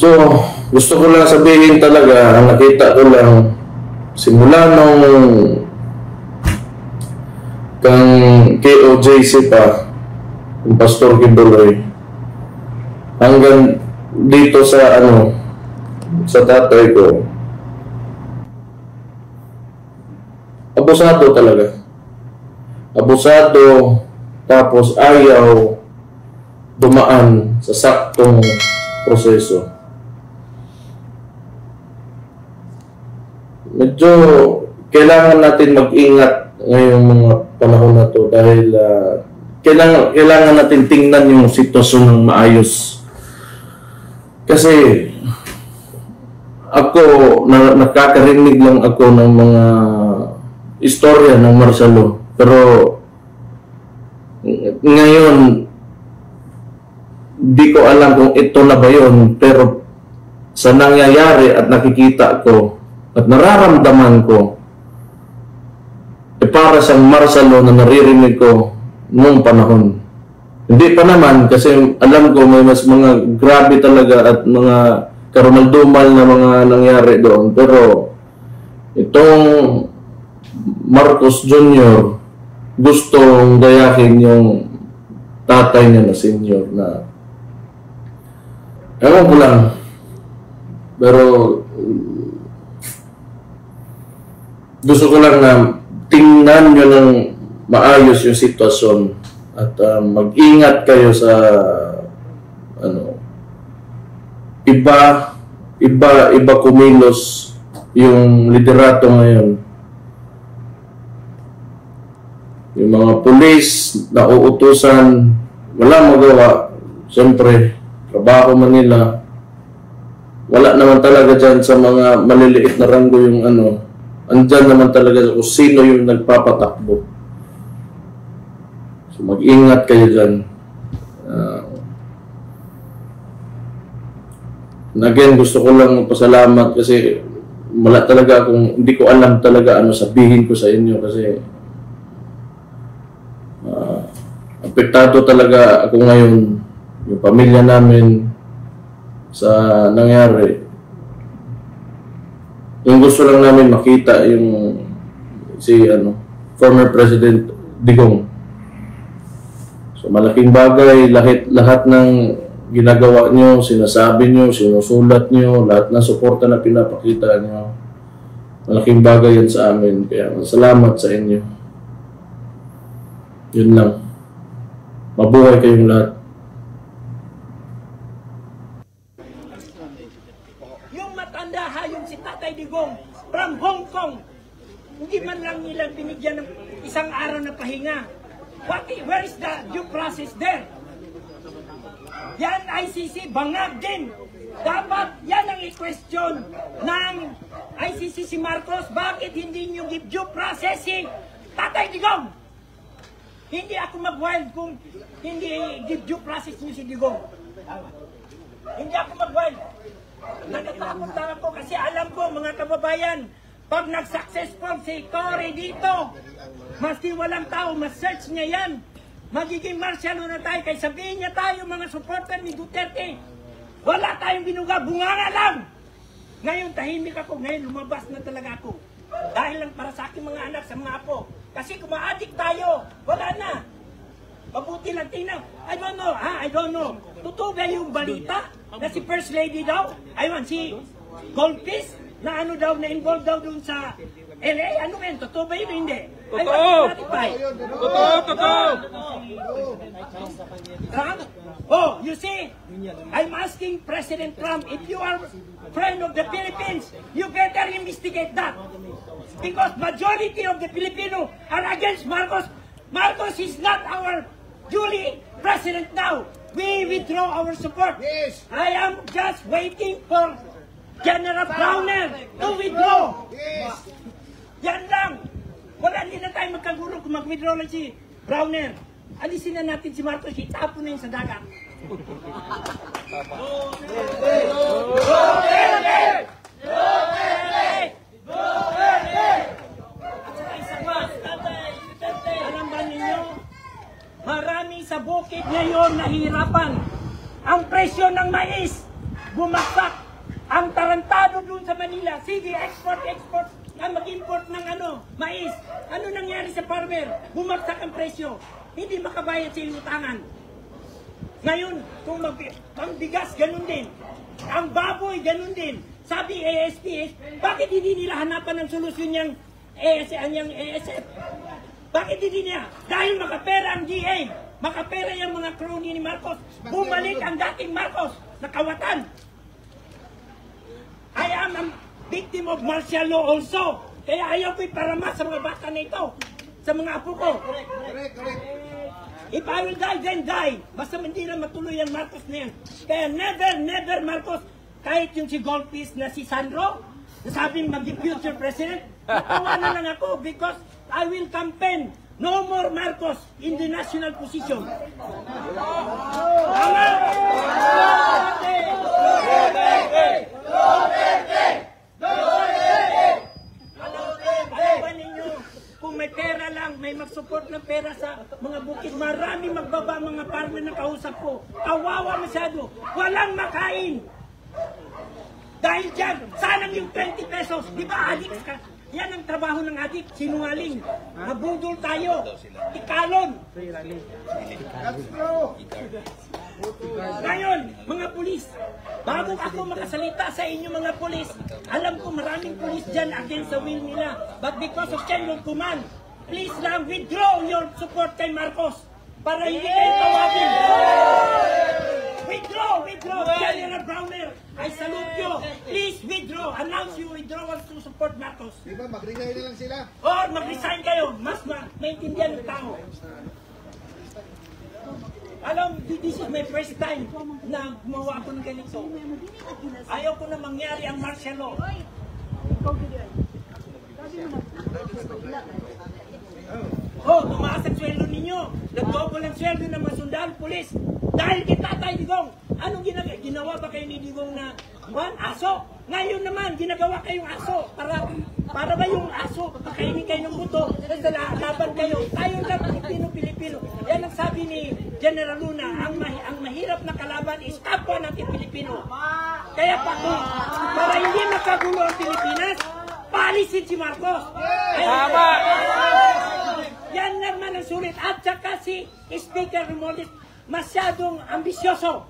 So, gusto ko lang sabihin talaga, ang nakita ko lang, simula nung kang KOJC pa, yung Pastor Kibuloy, hanggang dito sa sa tatay ko, abusado talaga. Abusado, tapos ayaw dumaan sa saktong proseso. Medyo kailangan natin mag-ingat ngayong mga panahon na to dahil kailangan natin tingnan yung sitwasyon ng maayos. Kasi ako, nakakarinig lang ako ng mga istorya ng martial law. Pero ngayon, di ko alam kung ito na ba yun. Pero sa nangyayari at nakikita ko at nararamdaman ko, para sa martial law na naririnig ko noong panahon. Hindi pa naman kasi alam ko may mas mga grabe talaga at mga karumaldumal na mga nangyari doon. Pero itong Marcos Jr. gustong gayahin yung tatay niya na senior na ewan ko lang. Pero gusto ko lang na tingnan nyo ng maayos yung sitwasyon at mag-ingat kayo sa iba kumilos yung liderato ngayon. Yung mga pulis na uutusan, wala magawa. Siyempre, trabaho man nila. Wala naman talaga dyan sa mga maliliit na ranggo yung andyan naman talaga kung sino yung nagpapatakbo. So mag-ingat kayo dyan. Again, gusto ko lang magpasalamat kasi wala talaga akong, hindi ko alam talaga ano sabihin ko sa inyo kasi apektado talaga ako ngayon, yung pamilya namin sa nangyari. Yung gusto lang namin makita yung former President Digong. So malaking bagay, lahat ng ginagawa nyo, sinasabi nyo, sinusulat nyo, lahat ng suporta na pinapakita nyo, malaking bagay yan sa amin. Kaya salamat sa inyo. Yun lang. Mabuhay kayong lahat. Yung matanda yung si Tatay Digong from Hong Kong, hindi man lang nilang binigyan ng isang araw na pahinga. Where is the due process there? Yan ICC, bangag din. Dapat yan ang i-question ng ICC si Marcos. Bakit hindi nyo give due process si Tatay Digong? Hindi ako mag-wild kung hindi give due process nyo si Digong. Hindi ako mag-wild. Natatakot lang ako kasi alam ko mga kababayan, pag nag-successful si Cory dito, maski walang tao, ma-search niya yan. Magiging martial law na tayo, kaya sabihin niya tayo mga supporter ni Duterte. Wala tayong binuga, bunganga lang. Ngayon tahimik ako, ngayon lumabas na talaga ako. Dahil lang para sa aking mga anak, sa mga apo. Kasi kung ma-addict tayo, wala na. Mabuti lang tingnan. I don't know. Totoo ba yung balita na si First Lady daw? Si Goldfish na daw, na-involve daw dun sa LA? Ano ba yun? Totoo ba yun? Hindi. Totoo! Totoo! Oh, you see, I'm asking President Trump, if you are friend of the Philippines, you better investigate that. Because majority of the Filipino are against Marcos. Marcos is not our duly president now. We withdraw our support. Yes. I am just waiting for General Browner to withdraw. Yes. Yan lang. Wala din na tayo magkagulo kung mag-withdraw lang si Browner. Alisin na natin si Marcos, itapon na yun sa dagat. Alam ba ninyo, marami sa bukid ngayon nahihirapan. Ang presyo ng mais bumagsak tarantado doon sa Manila. Sige, export. Mag-import ng mais. Ano nangyari sa farmer? Bumagsak ang presyo. Hindi makabayad sa inutangan. Ngayon, kung ang bigas, ganun din. Ang baboy, ganun din. Sabi ASPS, bakit hindi nila hanapan ng solusyon niyang ASF? Bakit hindi niya? Dahil makapera ang GA. Makapera yung mga crony ni Marcos. Bumalik ang dating Marcos na kawatan. I am a victim of martial law also. Kaya ayaw ko'y paramas sa mga bata na ito. Sa mga apo ko. Correct. If I will die, then die. Basta hindi na matuloy ang Marcos na yan. Kaya never Marcos. Kahit yung si Goldfish na si Sandro, nasabing maging future president, natawa na lang ako because I will campaign no more Marcos in the national position. Tama! Alam ba ninyo, kung may pera lang, may mag-support ng pera sa mga bukid, marami magbaba mga farmer na kausap ko. Kawawa masyado. Walang makain. Dahil dyan, sanang yung 20 pesos. Di ba, addicts ka? Yan ang trabaho ng adik, sinungaling. Nabudol tayo. Ikalon. Ngayon, mga pulis, bago ako makasalita sa inyo mga pulis, alam ko maraming pulis dyan against the will nila. But because of chain of command, please lang withdraw your support kay Marcos para hindi kayo tawagin. Withdraw! General Browner, I salute you. Please withdraw. Announce your withdrawal to support Marcos. Di ba, mag-resign na lang sila? Or mag-resign kayo. Mas maintindihan ng tao. Alam, this is my first time na gumawa ako ng ganito. Ayaw ko na mangyari ang martial law. Tumaas ang sweldo ninyo. Nag-double ang sweldo ng mga sundalo, pulis. Dahil kita tayo, Digong. Anong ginawa ba kayo ni Digong na aso? Ngayon naman, ginagawa kayong aso. Para ba yung aso, pakainin kayo ng buto, tapos laban kayo. Tayo lang, Pilipino. Yan ang sabi ni General Luna, ang mahirap na kalaban is kapwa natin Pilipino. Kaya para hindi makagulo ang Pilipinas, paalisin si Marcos. Tama! Yan naman ang sulit. At saka si Speaker Romualdez, masyadong ambisyoso.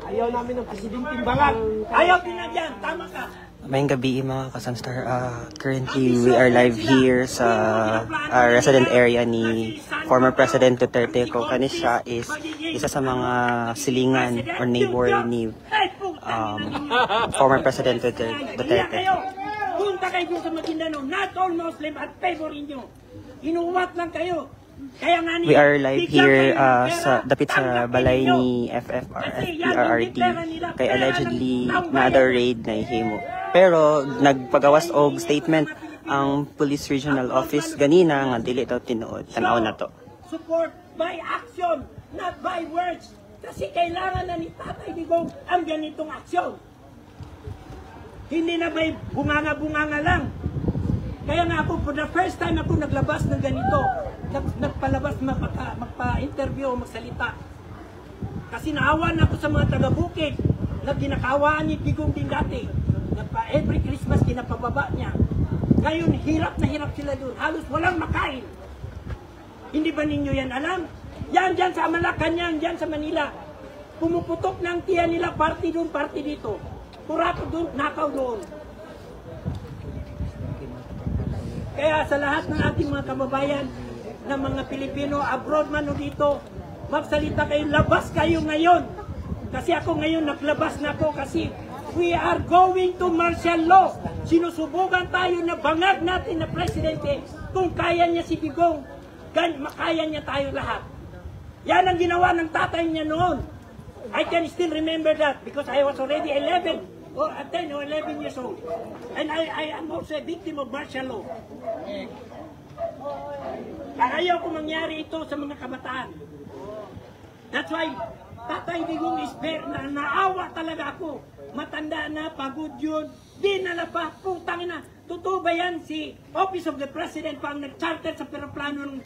Ayaw namin ng presidenting balag. Ayaw din na dyan. Tama ka. Mayang gabi mga kasamstar. Currently, we are live here sa resident area ni former President Duterte. Kani siya is isa sa mga silingan or neighbor ni former President Duterte. Punta kayo dun sa Maguindanao. Not all Muslim at favorin nyo. Inuwat lang kayo. Kaya nga We are live here sa dapit sa balay ni FFRRT kay allegedly another raid na ihimo. Pero nagpagawas og statement ang Police Regional Office ganina nga dili daw tinuod. Tanaw na to. Support by action, not by words. Kasi kailangan na ni Tatay Digong ang ganitong aksyon. Hindi na may bunganga-bunganga lang. Kaya nga ako, for the first time ako naglabas ng ganito. Nagpalabas, magpa-interview o magsalita. Kasi naawa na ako sa mga taga-bukid na ginakawaan ni Digong din dati. Every Christmas kinapababa niya. Ngayon, hirap na hirap sila doon. Halos walang makain. Hindi ba ninyo yan alam? Yan dyan sa Malacanang, dyan sa Manila. Pumuputok ng tiyan nila, party doon, party dito. Purato doon, nakaw doon. Kaya sa lahat ng ating mga kababayan, na mga Pilipino, abroad man o dito, magsalita kayo, labas kayo ngayon. Kasi ako ngayon, naglabas na ako kasi we are going to martial law. Sinusubukan tayo na bangag natin na presidente. Kung kaya niya si Digong, makaya niya tayo lahat. Yan ang ginawa ng tatay niya noon. I can still remember that because I was already 11 or 10 or 11 years old. And I am also a victim of martial law. Ayaw ko mangyari ito sa mga kabataan. That's why Tatay Digong is there na naawa talaga ako. Matanda na, pagod yun, dinala pa, putang ina. Totoo ba yan si Office of the President pa ang nag-charter sa peroplano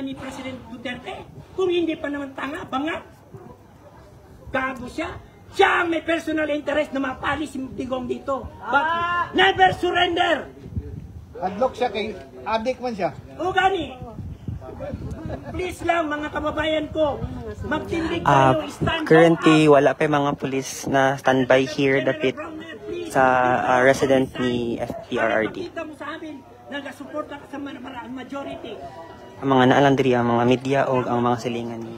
ni President Duterte? Kung hindi pa naman tanga, bangat. Gago siya. Siya ang may personal interest na mapali si Digong dito. But never surrender. Adlock siya kay adik man siya. O gani, please lang mga kababayan ko, magtindig tayo, stand Currently, wala pa yung mga pulis na standby here dapit sa resident ni FPRRD. Kita mo sa amin, nagasuporta ka sa majority. Ang mga naalang diri, ang mga media o ang mga silingan ni